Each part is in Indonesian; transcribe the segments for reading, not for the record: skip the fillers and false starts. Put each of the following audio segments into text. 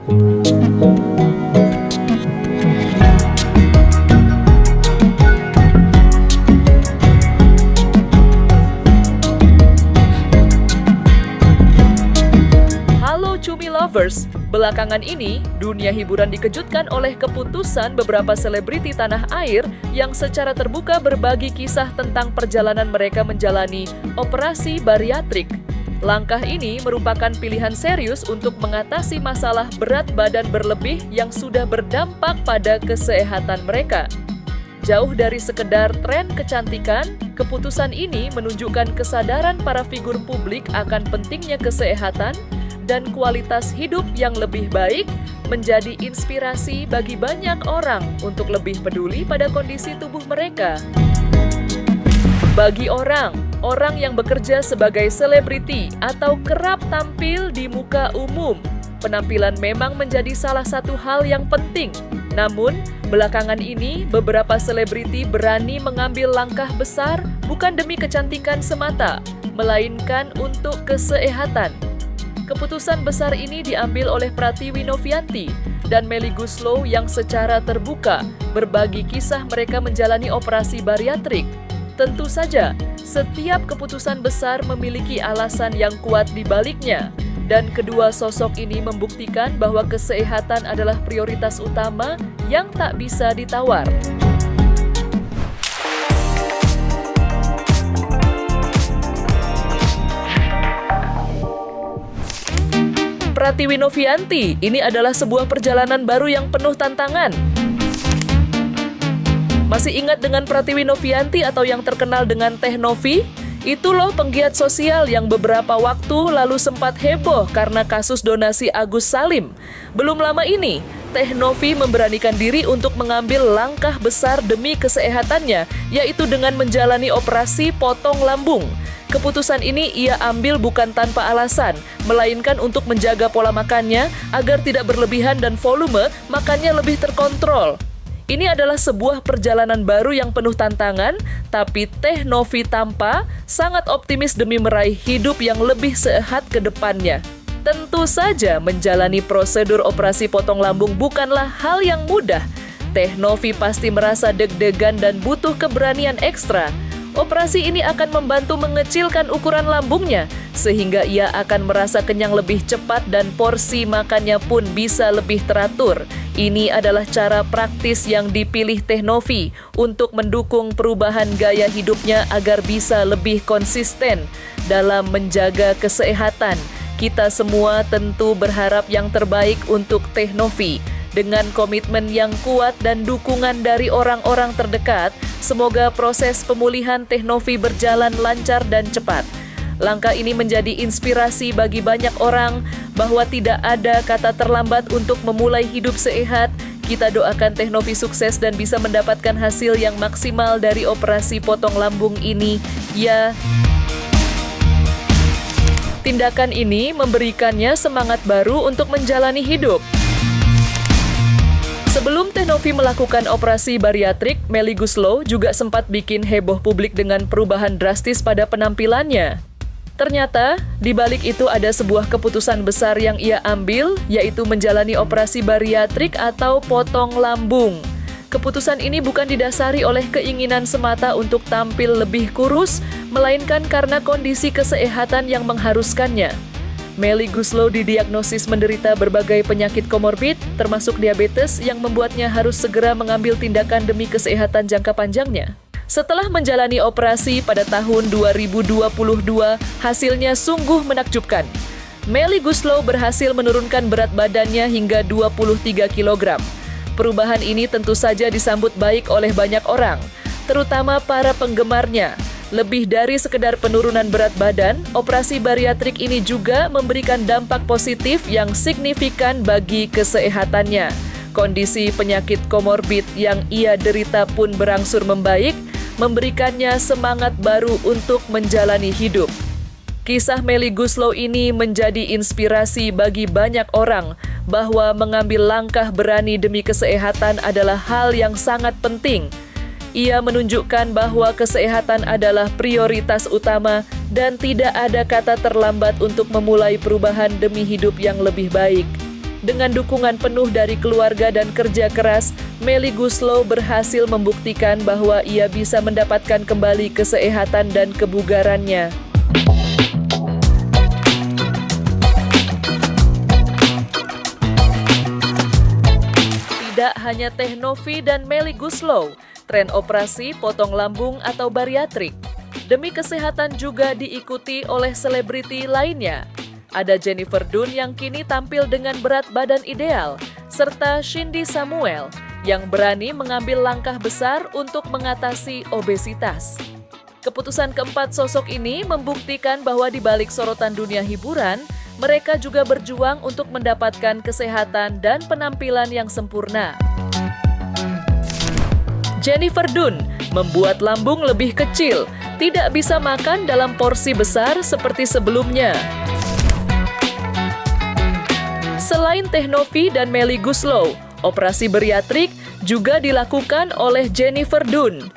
Halo Cumi Lovers, belakangan ini dunia hiburan dikejutkan oleh keputusan beberapa selebriti tanah air yang secara terbuka berbagi kisah tentang perjalanan mereka menjalani operasi bariatrik. Langkah ini merupakan pilihan serius untuk mengatasi masalah berat badan berlebih yang sudah berdampak pada kesehatan mereka. Jauh dari sekedar tren kecantikan, keputusan ini menunjukkan kesadaran para figur publik akan pentingnya kesehatan dan kualitas hidup yang lebih baik, menjadi inspirasi bagi banyak orang untuk lebih peduli pada kondisi tubuh mereka. Bagi orang yang bekerja sebagai selebriti atau kerap tampil di muka umum, penampilan memang menjadi salah satu hal yang penting. Namun, belakangan ini beberapa selebriti berani mengambil langkah besar bukan demi kecantikan semata, melainkan untuk kesehatan. Keputusan besar ini diambil oleh Pratiwi Novianti dan Melly Goeslaw yang secara terbuka berbagi kisah mereka menjalani operasi bariatrik. Tentu saja, setiap keputusan besar memiliki alasan yang kuat di baliknya, dan kedua sosok ini membuktikan bahwa kesehatan adalah prioritas utama yang tak bisa ditawar. Pratiwi Novianti, ini adalah sebuah perjalanan baru yang penuh tantangan. Masih ingat dengan Pratiwi Novianti atau yang terkenal dengan Teh Novi? Itu loh penggiat sosial yang beberapa waktu lalu sempat heboh karena kasus donasi Agus Salim. Belum lama ini, Teh Novi memberanikan diri untuk mengambil langkah besar demi kesehatannya, yaitu dengan menjalani operasi potong lambung. Keputusan ini ia ambil bukan tanpa alasan, melainkan untuk menjaga pola makannya agar tidak berlebihan dan volume makannya lebih terkontrol. Ini adalah sebuah perjalanan baru yang penuh tantangan, tapi Teh Novi tampak sangat optimis demi meraih hidup yang lebih sehat ke depannya. Tentu saja menjalani prosedur operasi potong lambung bukanlah hal yang mudah. Teh Novi pasti merasa deg-degan dan butuh keberanian ekstra. Operasi ini akan membantu mengecilkan ukuran lambungnya, sehingga ia akan merasa kenyang lebih cepat dan porsi makannya pun bisa lebih teratur. Ini adalah cara praktis yang dipilih Teh Novi untuk mendukung perubahan gaya hidupnya agar bisa lebih konsisten dalam menjaga kesehatan. Kita semua tentu berharap yang terbaik untuk Teh Novi. Dengan komitmen yang kuat dan dukungan dari orang-orang terdekat, semoga proses pemulihan Teh Novi berjalan lancar dan cepat. Langkah ini menjadi inspirasi bagi banyak orang bahwa tidak ada kata terlambat untuk memulai hidup sehat. Kita doakan Teh Novi sukses dan bisa mendapatkan hasil yang maksimal dari operasi potong lambung ini. Ya, tindakan ini memberikannya semangat baru untuk menjalani hidup. Sebelum Teh Novi melakukan operasi bariatrik, Melly Goeslaw juga sempat bikin heboh publik dengan perubahan drastis pada penampilannya. Ternyata, di balik itu ada sebuah keputusan besar yang ia ambil, yaitu menjalani operasi bariatrik atau potong lambung. Keputusan ini bukan didasari oleh keinginan semata untuk tampil lebih kurus, melainkan karena kondisi kesehatan yang mengharuskannya. Melly Goeslaw didiagnosis menderita berbagai penyakit komorbid, termasuk diabetes yang membuatnya harus segera mengambil tindakan demi kesehatan jangka panjangnya. Setelah menjalani operasi pada tahun 2022, hasilnya sungguh menakjubkan. Melly Goeslaw berhasil menurunkan berat badannya hingga 23 kg. Perubahan ini tentu saja disambut baik oleh banyak orang, terutama para penggemarnya. Lebih dari sekedar penurunan berat badan, operasi bariatrik ini juga memberikan dampak positif yang signifikan bagi kesehatannya. Kondisi penyakit komorbid yang ia derita pun berangsur membaik, memberikannya semangat baru untuk menjalani hidup. Kisah Melly Goeslaw ini menjadi inspirasi bagi banyak orang bahwa mengambil langkah berani demi kesehatan adalah hal yang sangat penting. Ia menunjukkan bahwa kesehatan adalah prioritas utama dan tidak ada kata terlambat untuk memulai perubahan demi hidup yang lebih baik. Dengan dukungan penuh dari keluarga dan kerja keras, Melly Goeslaw berhasil membuktikan bahwa ia bisa mendapatkan kembali kesehatan dan kebugarannya. Tidak hanya Teh Novi dan Melly Goeslaw, tren operasi potong lambung atau bariatrik demi kesehatan juga diikuti oleh selebriti lainnya. Ada Jennifer Dunn yang kini tampil dengan berat badan ideal, serta Shindy Samuel yang berani mengambil langkah besar untuk mengatasi obesitas. Keputusan keempat sosok ini membuktikan bahwa di balik sorotan dunia hiburan, mereka juga berjuang untuk mendapatkan kesehatan dan penampilan yang sempurna. Jennifer Dunn membuat lambung lebih kecil, tidak bisa makan dalam porsi besar seperti sebelumnya. Selain Teh Novi dan Melly Goeslaw, operasi bariatrik juga dilakukan oleh Jennifer Dunn.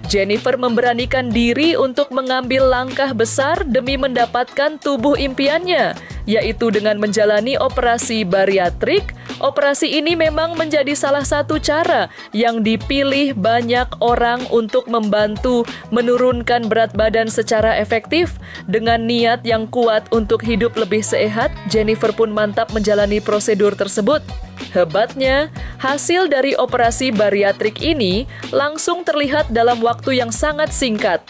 Jennifer memberanikan diri untuk mengambil langkah besar demi mendapatkan tubuh impiannya, yaitu dengan menjalani operasi bariatrik. Operasi ini memang menjadi salah satu cara yang dipilih banyak orang untuk membantu menurunkan berat badan secara efektif. Dengan niat yang kuat untuk hidup lebih sehat, Jennifer pun mantap menjalani prosedur tersebut. Hebatnya, hasil dari operasi bariatrik ini langsung terlihat dalam waktu yang sangat singkat.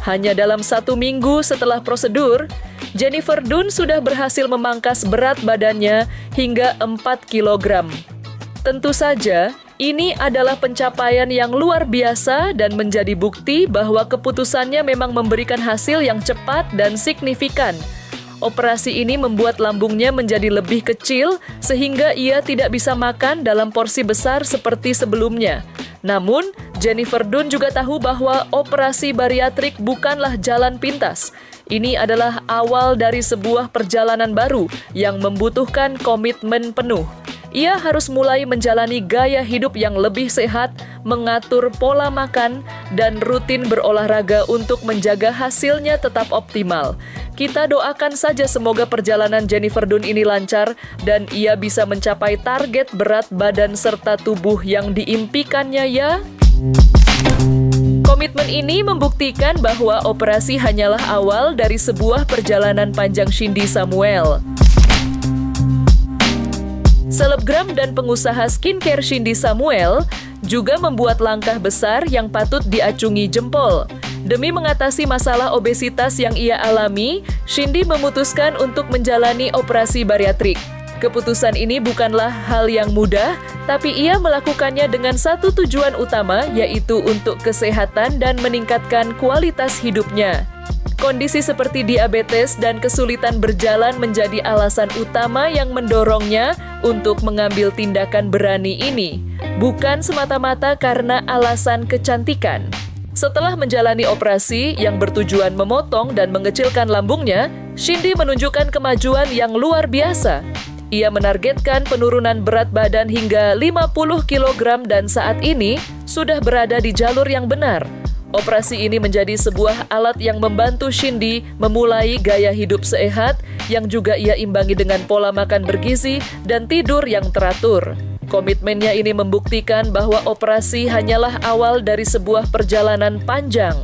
Hanya dalam 1 minggu setelah prosedur, Jennifer Dunn sudah berhasil memangkas berat badannya hingga 4 kg. Tentu saja, ini adalah pencapaian yang luar biasa dan menjadi bukti bahwa keputusannya memang memberikan hasil yang cepat dan signifikan. Operasi ini membuat lambungnya menjadi lebih kecil sehingga ia tidak bisa makan dalam porsi besar seperti sebelumnya. Namun, Jennifer Dunn juga tahu bahwa operasi bariatrik bukanlah jalan pintas. Ini adalah awal dari sebuah perjalanan baru yang membutuhkan komitmen penuh. Ia harus mulai menjalani gaya hidup yang lebih sehat, mengatur pola makan, dan rutin berolahraga untuk menjaga hasilnya tetap optimal. Kita doakan saja semoga perjalanan Jennifer Dunn ini lancar dan ia bisa mencapai target berat badan serta tubuh yang diimpikannya ya. Komitmen ini membuktikan bahwa operasi hanyalah awal dari sebuah perjalanan panjang Shindy Samuel. Selebgram dan pengusaha skincare Shindy Samuel juga membuat langkah besar yang patut diacungi jempol. Demi mengatasi masalah obesitas yang ia alami, Shindy memutuskan untuk menjalani operasi bariatrik. Keputusan ini bukanlah hal yang mudah, tapi ia melakukannya dengan satu tujuan utama, yaitu untuk kesehatan dan meningkatkan kualitas hidupnya. Kondisi seperti diabetes dan kesulitan berjalan menjadi alasan utama yang mendorongnya untuk mengambil tindakan berani ini, bukan semata-mata karena alasan kecantikan. Setelah menjalani operasi yang bertujuan memotong dan mengecilkan lambungnya, Shindy menunjukkan kemajuan yang luar biasa. Ia menargetkan penurunan berat badan hingga 50 kg dan saat ini sudah berada di jalur yang benar. Operasi ini menjadi sebuah alat yang membantu Shindy memulai gaya hidup sehat yang juga ia imbangi dengan pola makan bergizi dan tidur yang teratur. Komitmennya ini membuktikan bahwa operasi hanyalah awal dari sebuah perjalanan panjang.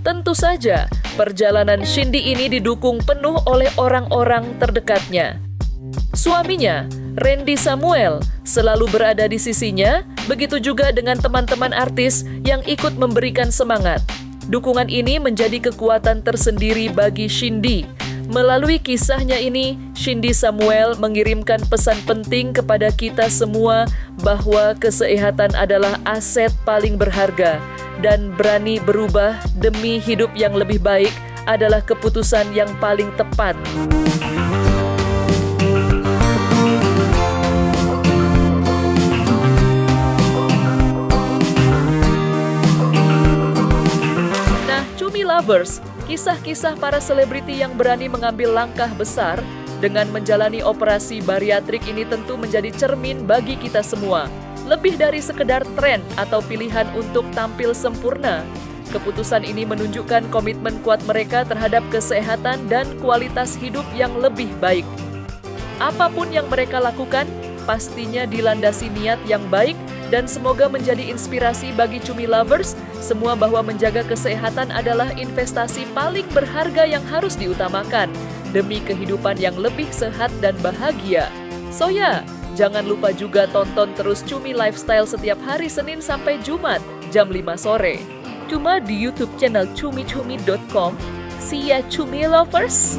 Tentu saja, perjalanan Shindy ini didukung penuh oleh orang-orang terdekatnya. Suaminya, Randy Samuel, selalu berada di sisinya, begitu juga dengan teman-teman artis yang ikut memberikan semangat. Dukungan ini menjadi kekuatan tersendiri bagi Shindy. Melalui kisahnya ini, Shindy Samuel mengirimkan pesan penting kepada kita semua bahwa kesehatan adalah aset paling berharga dan berani berubah demi hidup yang lebih baik adalah keputusan yang paling tepat. Lovers, kisah-kisah para selebriti yang berani mengambil langkah besar dengan menjalani operasi bariatrik ini tentu menjadi cermin bagi kita semua. Lebih dari sekedar tren atau pilihan untuk tampil sempurna, keputusan ini menunjukkan komitmen kuat mereka terhadap kesehatan dan kualitas hidup yang lebih baik. Apapun yang mereka lakukan, pastinya dilandasi niat yang baik dan semoga menjadi inspirasi bagi Cumi Lovers semua bahwa menjaga kesehatan adalah investasi paling berharga yang harus diutamakan demi kehidupan yang lebih sehat dan bahagia. So ya, jangan lupa juga tonton terus Cumi Lifestyle setiap hari Senin sampai Jumat jam 5 sore. Cuma di YouTube channel cumicumi.com. See ya Cumi Lovers!